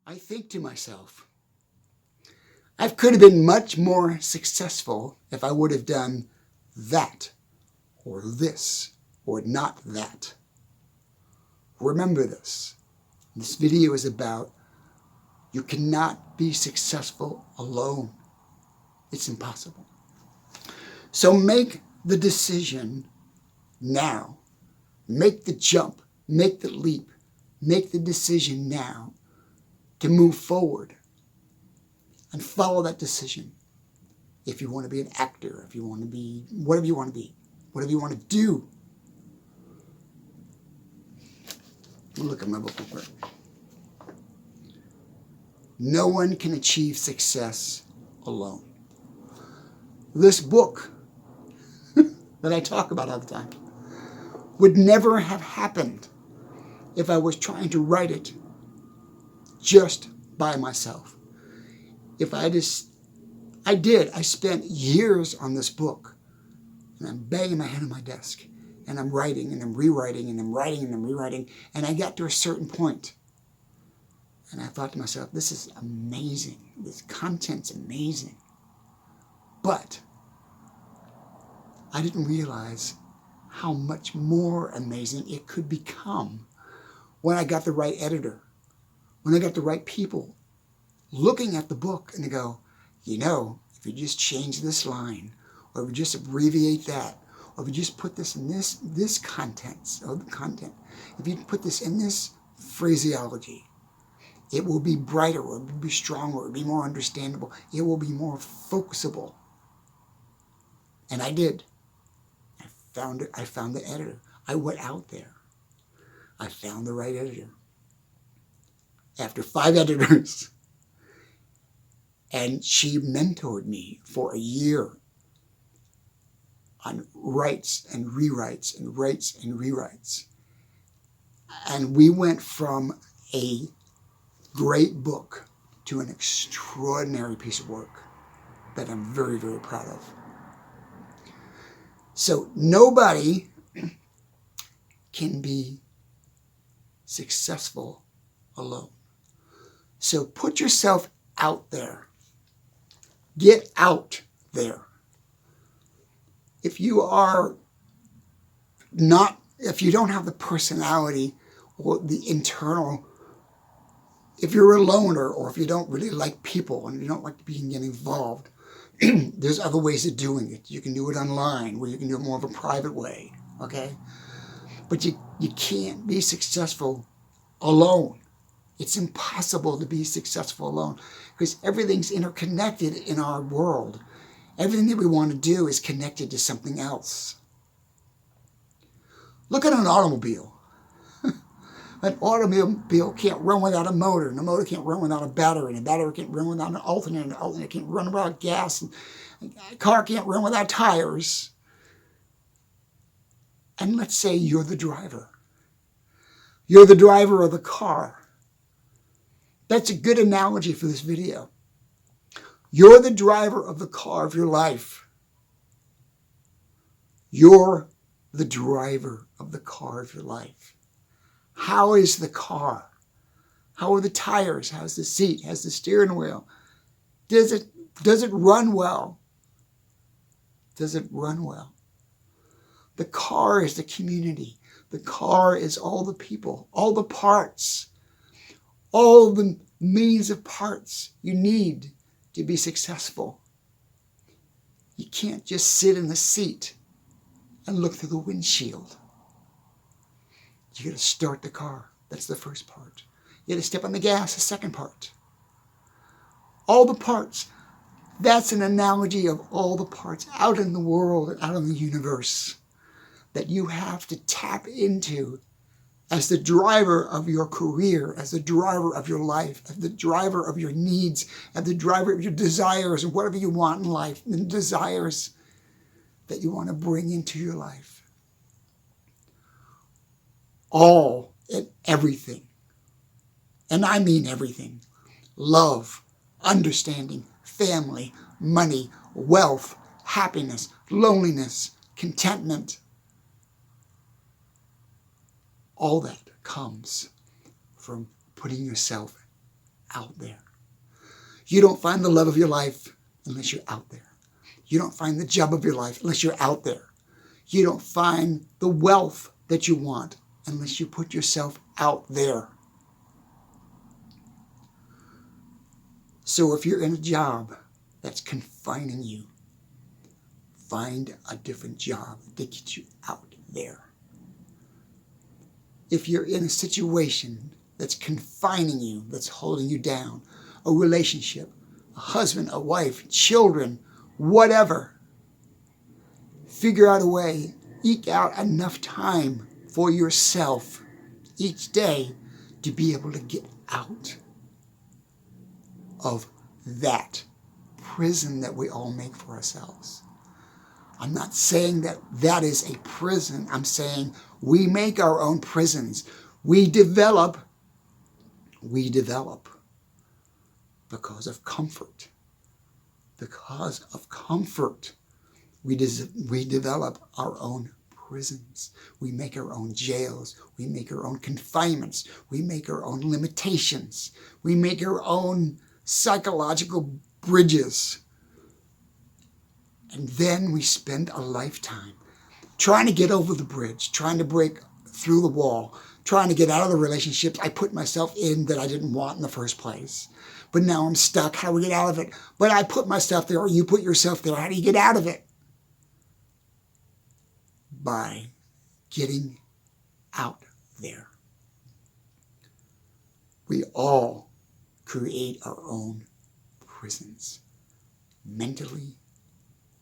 I think to myself, I could have been much more successful if I would have done that, or this, or not that. Remember this. This video is about you cannot be successful alone. It's impossible. So make the decision now. Make the jump. Make the leap. Make the decision now to move forward and follow that decision. If you want to be an actor, if you want to be whatever you want to be, whatever you want to do. Look at my book real quick. No one can achieve success alone. This book that I talk about all the time would never have happened if I was trying to write it just by myself. I spent years on this book, and I'm banging my head on my desk, and I'm writing, and I'm rewriting, and I'm writing, and I'm rewriting, and I got to a certain point, and I thought to myself, this is amazing. This content's amazing. But I didn't realize how much more amazing it could become when I got the right editor, when I got the right people looking at the book and they go, you know, if you just change this line, or if you just abbreviate that, or if you just put this in this content, if you put this in this phraseology, it will be brighter, or it will be stronger, it will be more understandable, it will be more focusable. And I did. I found the editor. I went out there. I found the right editor. After 5 editors. And she mentored me for a year on writes and rewrites and writes and rewrites. And we went from a great book to an extraordinary piece of work that I'm very, very proud of. So nobody can be successful alone. So put yourself out there. Get out there. If you don't have the personality or the internal, if you're a loner, or if you don't really like people and you don't like being involved, there's other ways of doing it. You can do it online, where you can do it more of a private way, okay? But you can't be successful alone. It's impossible to be successful alone, because everything's interconnected in our world. Everything that we want to do is connected to something else. Look at an automobile. An automobile can't run without a motor, and a motor can't run without a battery, and a battery can't run without an alternator, and an alternator can't run without gas, and a car can't run without tires. And let's say you're the driver. You're the driver of the car. That's a good analogy for this video. You're the driver of the car of your life. You're the driver of the car of your life. How is the car? How are the tires? How's the seat? How's the steering wheel? Does it run well? Does it run well? The car is the community. The car is all the people, all the parts, all the millions of parts you need to be successful. You can't just sit in the seat and look through the windshield. You got to start the car. That's the first part. You got to step on the gas, the second part. All the parts. That's an analogy of all the parts out in the world and out in the universe that you have to tap into as the driver of your career, as the driver of your life, as the driver of your needs, as the driver of your desires, and whatever you want in life, and the desires that you want to bring into your life. All and everything, and I mean everything: love, understanding, family, money, wealth, happiness, loneliness, contentment. All that comes from putting yourself out there. You don't find the love of your life unless you're out there. You don't find the job of your life unless you're out there. You don't find the wealth that you want unless you put yourself out there. So if you're in a job that's confining you, find a different job that gets you out there. If you're in a situation that's confining you, that's holding you down, a relationship, a husband, a wife, children, whatever, figure out a way, eke out enough time for yourself each day to be able to get out of that prison that we all make for ourselves. I'm not saying that that is a prison. I'm saying we make our own prisons. We develop because of comfort. Because of comfort, we develop our own prisons. We make our own jails. We make our own confinements. We make our own limitations. We make our own psychological bridges. And then we spend a lifetime trying to get over the bridge, trying to break through the wall, trying to get out of the relationships I put myself in that I didn't want in the first place. But now I'm stuck. How do we get out of it? But I put myself there, or you put yourself there. How do you get out of it? By getting out there. We all create our own prisons, mentally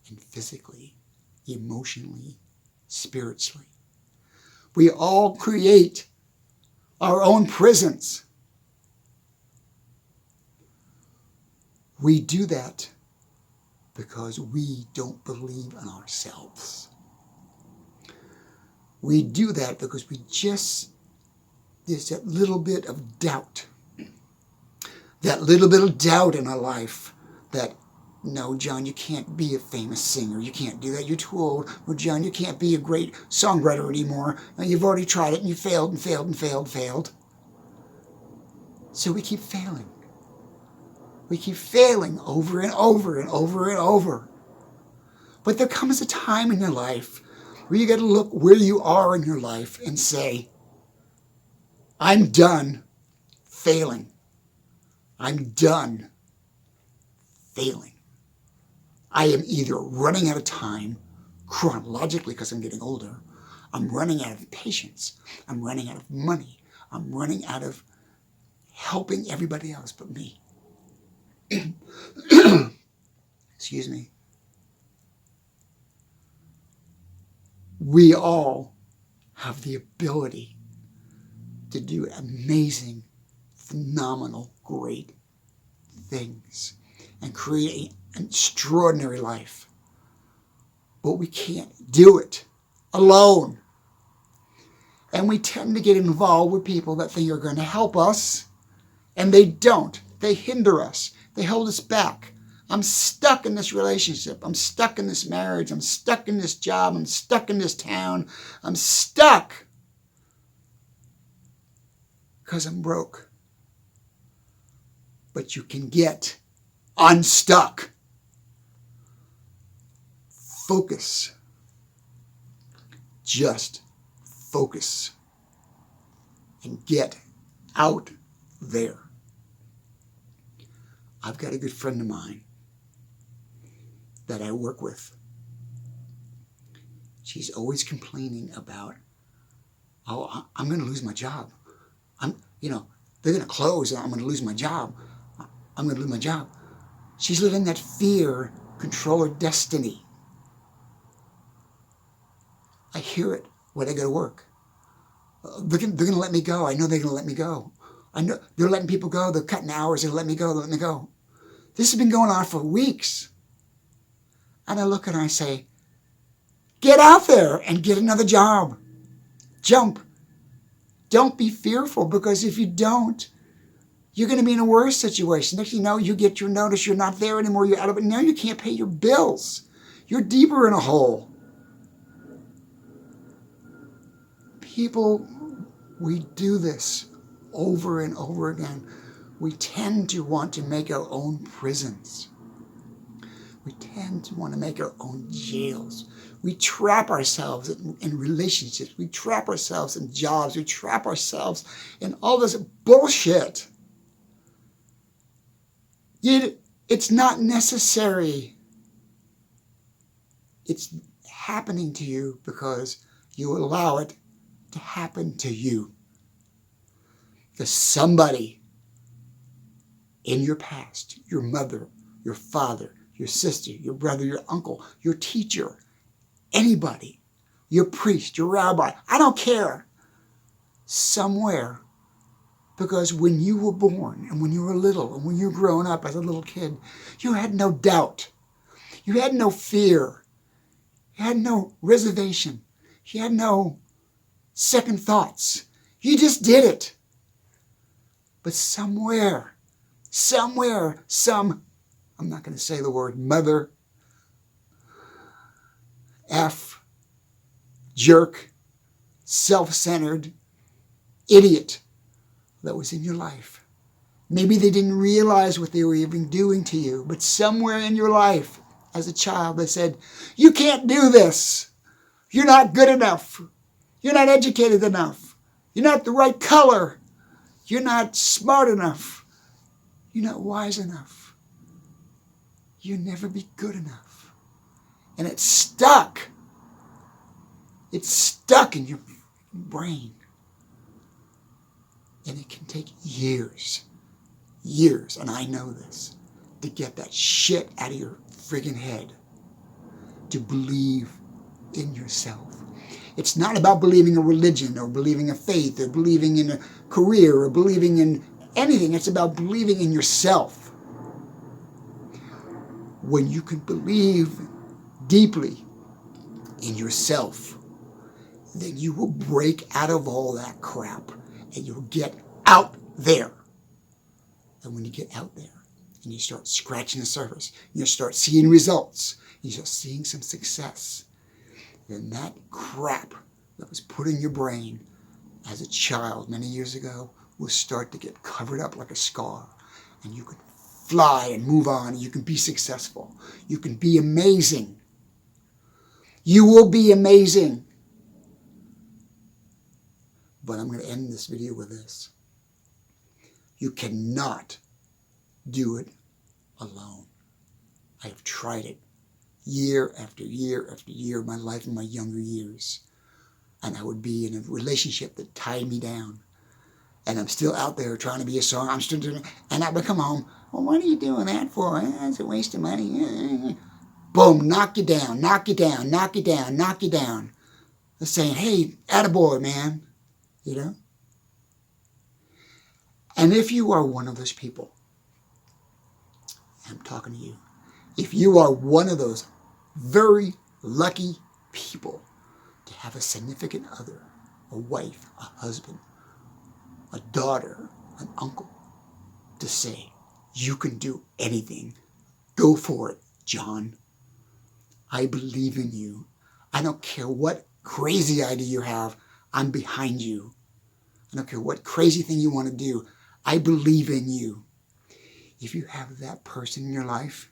and physically, emotionally, spiritually. We all create our own prisons. We do that because we don't believe in ourselves. We do that because there's that little bit of doubt. That little bit of doubt in our life that, no, John, you can't be a famous singer. You can't do that. You're too old. Well, John, you can't be a great songwriter anymore. And you've already tried it and you failed and failed and failed and failed. So we keep failing. We keep failing over and over and over and over. But there comes a time in your life where you got to look where you are in your life and say, I'm done failing. I'm done failing. I am either running out of time chronologically because I'm getting older. I'm running out of patience. I'm running out of money. I'm running out of helping everybody else but me. Excuse me. We all have the ability to do amazing, phenomenal, great things and create an extraordinary life. But we can't do it alone. And we tend to get involved with people that think are going to help us, and they don't. They hinder us. They hold us back. I'm stuck in this relationship. I'm stuck in this marriage. I'm stuck in this job. I'm stuck in this town. I'm stuck because I'm broke. But you can get unstuck. Focus. Just focus. And get out there. I've got a good friend of mine that I work with. She's always complaining about, oh, I'm going to lose my job. They're going to close and I'm going to lose my job. I'm going to lose my job. She's living that fear, control her destiny. I hear it when I go to work. They're going to let me go. I know they're going to let me go. I know they're letting people go. They're cutting hours. They're letting me go. They're letting me go. This has been going on for weeks. And I look at her and I say, get out there and get another job. Jump. Don't be fearful, because if you don't, you're going to be in a worse situation. Next thing you know, you get your notice, you're not there anymore, you're out of it. Now you can't pay your bills. You're deeper in a hole. People, we do this over and over again. we tend to want to make our own prisons. We tend to want to make our own jails. We trap ourselves in relationships. We trap ourselves in jobs. We trap ourselves in all this bullshit. It's not necessary. It's happening to you because you allow it to happen to you. Because somebody in your past, your mother, your father, your sister, your brother, your uncle, your teacher, anybody, your priest, your rabbi, I don't care, somewhere, because when you were born and when you were little and when you were growing up as a little kid, you had no doubt. You had no fear. You had no reservation. You had no second thoughts. You just did it. But somewhere, some, I'm not going to say the word mother, jerk, self-centered idiot that was in your life. Maybe they didn't realize what they were even doing to you, but somewhere in your life as a child they said, you can't do this. You're not good enough. You're not educated enough. You're not the right color. You're not smart enough. You're not wise enough. You'll never be good enough. And it's stuck. It's stuck in your brain. And it can take years, and I know this, to get that shit out of your friggin' head. To believe in yourself. It's not about believing in a religion or believing in faith or believing in a career or believing in anything. It's about believing in yourself. When you can believe deeply in yourself, then you will break out of all that crap and you'll get out there. And when you get out there and you start scratching the surface, you start seeing results, you start seeing some success, then that crap that was put in your brain as a child many years ago will start to get covered up like a scar. And you can fly and move on. And you can be successful. You can be amazing. You will be amazing. But I'm going to end this video with this. You cannot do it alone. I have tried it year after year after year of my life in my younger years. And I would be in a relationship that tied me down. And I'm still out there trying to be a song. I'm still doing it. And I would come home. Well, what are you doing that for? It's a waste of money. Boom, knock you down, knock you down, knock you down, knock you down. They're saying, hey, attaboy, man. You know? And if you are one of those people, I'm talking to you. If you are one of those very lucky people to have a significant other, a wife, a husband, a daughter, an uncle, to say, you can do anything. Go for it, John. I believe in you. I don't care what crazy idea you have. I'm behind you. I don't care what crazy thing you want to do. I believe in you. If you have that person in your life,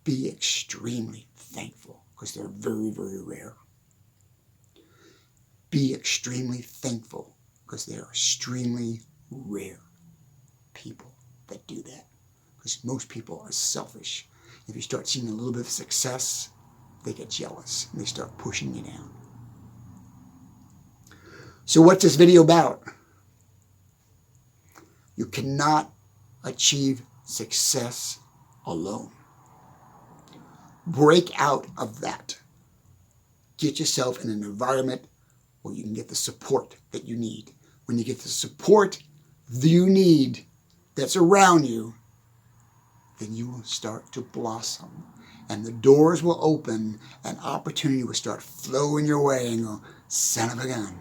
be extremely thankful because they're very, very rare. Be extremely thankful because they are extremely rare people that do that. Because most people are selfish. If you start seeing a little bit of success, they get jealous and they start pushing you down. So what's this video about? You cannot achieve success alone. Break out of that. Get yourself in an environment where you can get the support that you need. When you get the support that you need that's around you, then you will start to blossom. And the doors will open and opportunity will start flowing your way and go, son of a gun.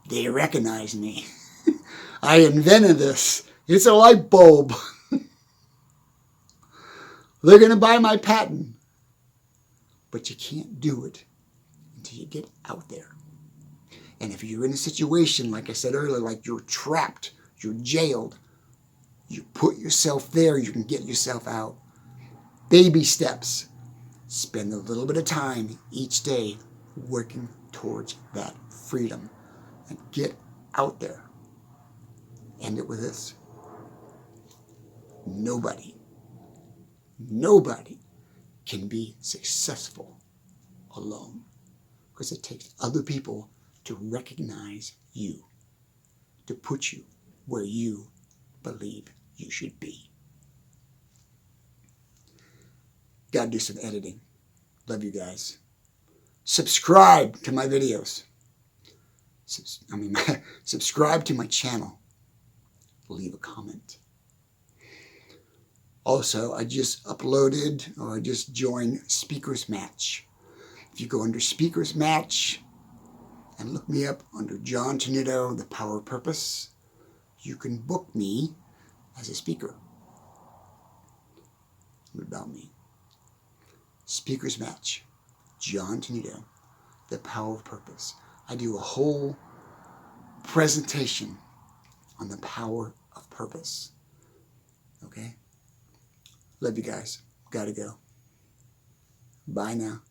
They recognize me. I invented this. It's a light bulb. They're going to buy my patent. But you can't do it until you get out there. And if you're in a situation, like I said earlier, like you're trapped you're jailed. You put yourself there, you can get yourself out. Baby steps. Spend a little bit of time each day working towards that freedom. And get out there. End it with this. Nobody can be successful alone, because it takes other people to recognize you, to put you where you believe you should be. Gotta do some editing. Love you guys. Subscribe to my videos. Subscribe to my channel. Leave a comment. Also, I just uploaded, or I just joined Speakers Match. If you go under Speakers Match and look me up under John TENUTO, The Power of Purpose, you can book me as a speaker. What about me? Speakers Match, John TENUTO, The Power of Purpose. I do a whole presentation on the power of purpose. Okay? Love you guys. Gotta go. Bye now.